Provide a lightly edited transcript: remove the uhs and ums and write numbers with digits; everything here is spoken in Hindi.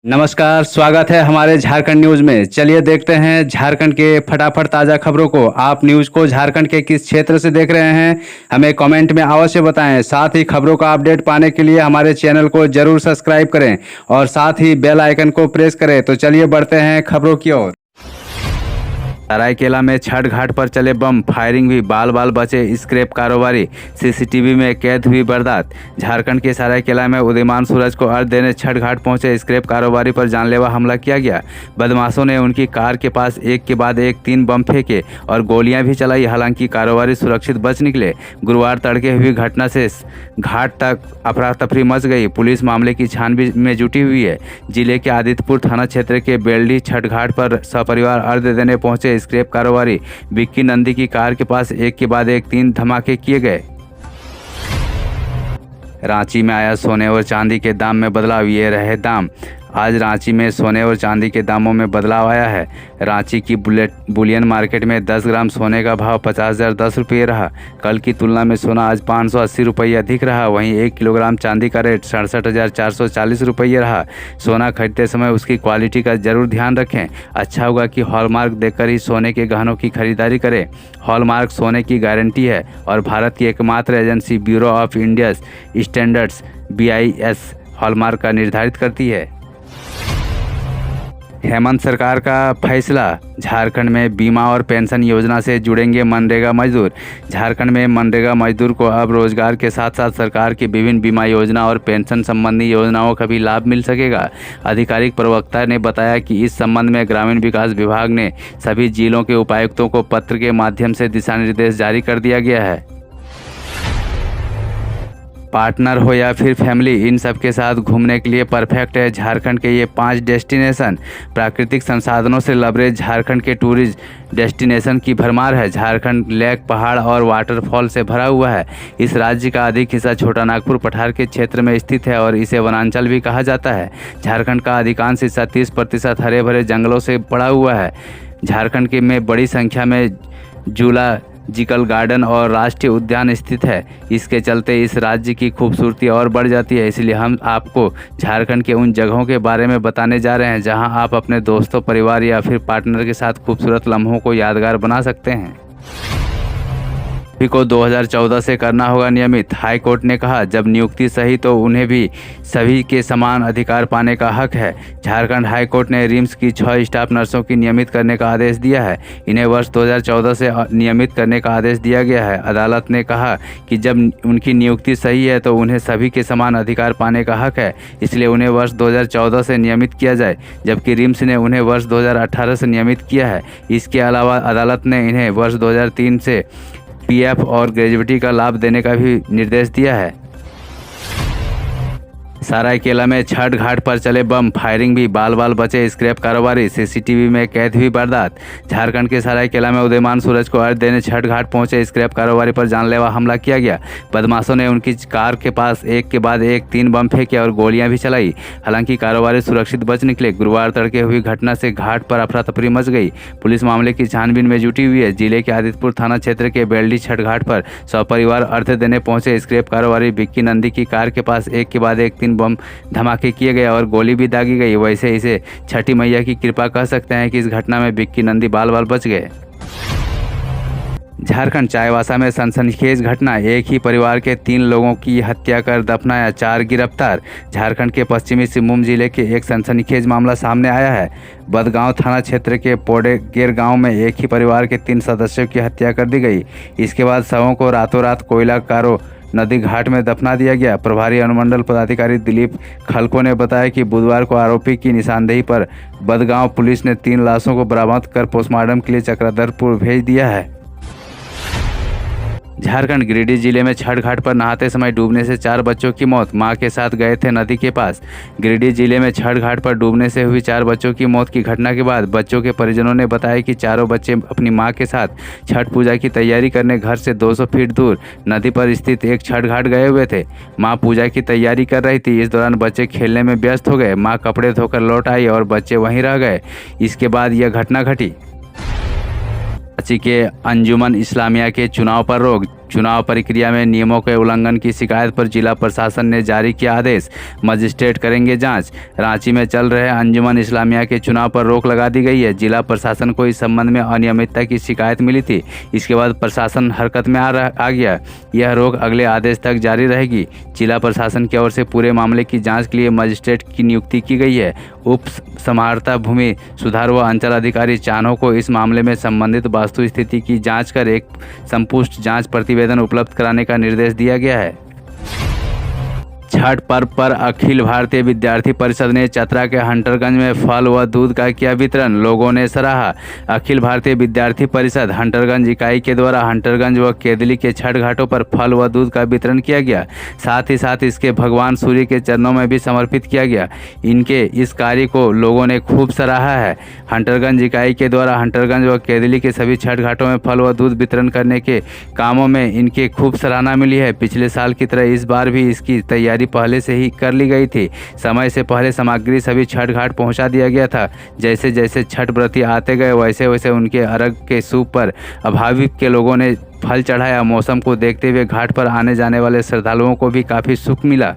नमस्कार, स्वागत है हमारे झारखंड न्यूज में। चलिए देखते हैं झारखंड के फटाफट ताज़ा खबरों को। आप न्यूज को झारखंड के किस क्षेत्र से देख रहे हैं, हमें कमेंट में अवश्य बताएं। साथ ही खबरों का अपडेट पाने के लिए हमारे चैनल को जरूर सब्सक्राइब करें और साथ ही बेल आइकन को प्रेस करें। तो चलिए बढ़ते हैं खबरों की ओर। सरायकेला में छठ घाट पर चले बम, फायरिंग हुई, बाल बाल बचे स्क्रैप कारोबारी, सीसीटीवी में कैद हुई वारदात। झारखंड के सरायकेला में उदीयमान सूरज को अर्घ्य देने छठ घाट पहुंचे स्क्रैप कारोबारी पर जानलेवा हमला किया गया। बदमाशों ने उनकी कार के पास एक के बाद एक 3 बम फेंके और गोलियां भी चलाई। हालांकि कारोबारी सुरक्षित बच निकले। गुरुवार तड़के हुई घटना से घाट तक अफरा तफरी मच गई। पुलिस मामले की छानबीन में जुटी हुई है। जिले के आदित्यपुर थाना क्षेत्र के बेलडी छठ घाट पर सपरिवार अर्घ्य देने पहुंचे स्क्रैप कारोबारी विक्की नंदी की कार के पास एक के बाद एक 3 धमाके किए गए। रांची में आया सोने और चांदी के दाम में बदलाव, ये रहे दाम। आज रांची में सोने और चांदी के दामों में बदलाव आया है। रांची की बुलियन मार्केट में 10 ग्राम सोने का भाव 50,010 रुपये रहा। कल की तुलना में सोना आज 580 रुपये अधिक रहा। वहीं 1 किलोग्राम चांदी का रेट 67,440 रुपये रहा। सोना खरीदते समय उसकी क्वालिटी का जरूर ध्यान रखें। अच्छा होगा कि हॉलमार्क देखकर ही सोने के गहनों की खरीदारी करें। हॉलमार्क सोने की गारंटी है और भारत की एकमात्र agency bureau of Indian standards BIS hallmark का निर्धारित करती है। हेमंत सरकार का फैसला, झारखंड में बीमा और पेंशन योजना से जुड़ेंगे मनरेगा मजदूर। झारखंड में मनरेगा मजदूर को अब रोजगार के साथ साथ सरकार की विभिन्न बीमा योजना और पेंशन संबंधी योजनाओं का भी लाभ मिल सकेगा। आधिकारिक प्रवक्ता ने बताया कि इस संबंध में ग्रामीण विकास विभाग ने सभी जिलों के उपायुक्तों को पत्र के माध्यम से दिशा निर्देश जारी कर दिया गया है। पार्टनर हो या फिर फैमिली, इन सब के साथ घूमने के लिए परफेक्ट है झारखंड के ये 5 डेस्टिनेशन। प्राकृतिक संसाधनों से लबरेज झारखंड के टूरिस्ट डेस्टिनेशन की भरमार है। झारखंड लेक, पहाड़ और वाटरफॉल से भरा हुआ है। इस राज्य का अधिक हिस्सा छोटा नागपुर पठार के क्षेत्र में स्थित है और इसे वनांचल भी कहा जाता है। झारखंड का अधिकांश हिस्सा 30% हरे भरे जंगलों से पड़ा हुआ है। झारखंड के में बड़ी संख्या में जूलॉजिकल गार्डन और राष्ट्रीय उद्यान स्थित है। इसके चलते इस राज्य की खूबसूरती और बढ़ जाती है। इसलिए हम आपको झारखंड के उन जगहों के बारे में बताने जा रहे हैं जहां आप अपने दोस्तों, परिवार या फिर पार्टनर के साथ खूबसूरत लम्हों को यादगार बना सकते हैं। सभी को 2014 से करना होगा नियमित। हाई कोर्ट ने कहा, जब नियुक्ति सही तो उन्हें भी सभी के समान अधिकार पाने का हक है। झारखंड हाई कोर्ट ने रिम्स की 6 स्टाफ नर्सों की नियमित करने का आदेश दिया है। इन्हें वर्ष 2014 से नियमित करने का आदेश दिया गया है। अदालत ने कहा कि जब उनकी नियुक्ति सही है तो उन्हें सभी के समान अधिकार पाने का हक है, इसलिए उन्हें वर्ष 2014 से नियमित किया जाए, जबकि रिम्स ने उन्हें वर्ष 2018 से नियमित किया है। इसके अलावा अदालत ने इन्हें वर्ष 2003 से PF और ग्रेजुएटी का लाभ देने का भी निर्देश दिया है। सरायकेला में छठ घाट पर चले बम, फायरिंग भी, बाल बाल बचे स्क्रैप कारोबारी, सीसीटीवी में कैद हुई वारदात। झारखंड के सरायकेला में उदीयमान सूरज को अर्घ्य देने छठ घाट पहुंचे स्क्रैप कारोबारी पर जानलेवा हमला किया गया। बदमाशों ने उनकी कार के पास एक के बाद एक 3 बम फेंके और गोलियां भी चलाई। हालांकि कारोबारी सुरक्षित बच निकले। गुरुवार तड़के हुई घटना से घाट पर अफरा तफरी मच गई। पुलिस मामले की छानबीन में जुटी हुई है। जिले के आदित्यपुर थाना क्षेत्र के बेलडी छठ घाट पर सपरिवार अर्घ्य देने पहुंचे स्क्रैप कारोबारी विक्की नंदी की कार के पास एक के बाद एक 3 बम धमाके किए गए और गोली भी दागी गई। वैसे इसे छठी मैया की कृपा कह सकते हैं कि इस घटना में विक्की नंदी बाल बाल बच गए। झारखंड चाईबासा में सनसनीखेज घटना, एक ही परिवार के 3 लोगों की हत्या कर दफनाया, 4 गिरफ्तार। झारखंड के पश्चिमी सिंहभूम जिले के एक सनसनीखेज मामला सामने आया है। बदगांव थाना क्षेत्र के पोडेगेर गांव में एक ही परिवार के 3 सदस्यों की हत्या कर दी गई। इसके बाद शवों को रातों रात कोयला कारो नदी घाट में दफना दिया गया। प्रभारी अनुमंडल पदाधिकारी दिलीप खलको ने बताया कि बुधवार को आरोपी की निशानदेही पर बदगांव पुलिस ने 3 लाशों को बरामद कर पोस्टमार्टम के लिए चक्रधरपुर भेज दिया है। झारखंड गिरिडीह जिले में छठ घाट पर नहाते समय डूबने से 4 बच्चों की मौत, मां के साथ गए थे नदी के पास। गिरिडीह जिले में छठ घाट पर डूबने से हुई 4 बच्चों की मौत की घटना के बाद बच्चों के परिजनों ने बताया कि चारों बच्चे अपनी मां के साथ छठ पूजा की तैयारी करने घर से 200 फीट दूर नदी पर स्थित एक छठ घाट गए हुए थे। मां पूजा की तैयारी कर रही थी। इस दौरान बच्चे खेलने में व्यस्त हो गए। मां कपड़े धोकर लौट आई और बच्चे वहीं रह गए। इसके बाद यह घटना घटी। कराची के अंजुमन इस्लामिया के चुनाव पर रोक, चुनाव प्रक्रिया में नियमों के उल्लंघन की शिकायत पर जिला प्रशासन ने जारी किया आदेश, मजिस्ट्रेट करेंगे जांच। रांची में चल रहे अंजुमन इस्लामिया के चुनाव पर रोक लगा दी गई है। जिला प्रशासन को इस संबंध में अनियमितता की शिकायत मिली थी। इसके बाद प्रशासन हरकत में आ गया। यह रोक अगले आदेश तक जारी रहेगी। जिला प्रशासन की ओर से पूरे मामले की जाँच के लिए मजिस्ट्रेट की नियुक्ति की गई है। उप समाहर्ता भूमि सुधार व अंचल अधिकारी चान्हो को इस मामले में संबंधित वास्तु स्थिति की जांच कर एक संपुष्ट जांच प्रतिवेदन उपलब्ध कराने का निर्देश दिया गया है। छठ पर्व पर अखिल भारतीय विद्यार्थी परिषद ने चतरा के हंटरगंज में फल व दूध का किया वितरण, लोगों ने सराहा। अखिल भारतीय विद्यार्थी परिषद हंटरगंज इकाई के द्वारा हंटरगंज व केदली के छठ घाटों पर फल व दूध का वितरण किया गया। साथ ही साथ इसके भगवान सूर्य के चरणों में भी समर्पित किया गया। इनके इस कार्य को लोगों ने खूब सराहा है। हंटरगंज इकाई के द्वारा हंटरगंज व केदली के सभी छठ घाटों में फल व दूध वितरण करने के कामों में इनके खूब सराहना मिली है। पिछले साल की तरह इस बार भी इसकी तैयारी पहले से ही कर ली गई थी। समय से पहले सामग्री सभी छठ घाट पहुंचा दिया गया था। जैसे जैसे छठ व्रती आते गए वैसे वैसे उनके अर्घ के सूप पर अभाविक के लोगों ने फल चढ़ाया। मौसम को देखते हुए घाट पर आने जाने वाले श्रद्धालुओं को भी काफ़ी सुख मिला।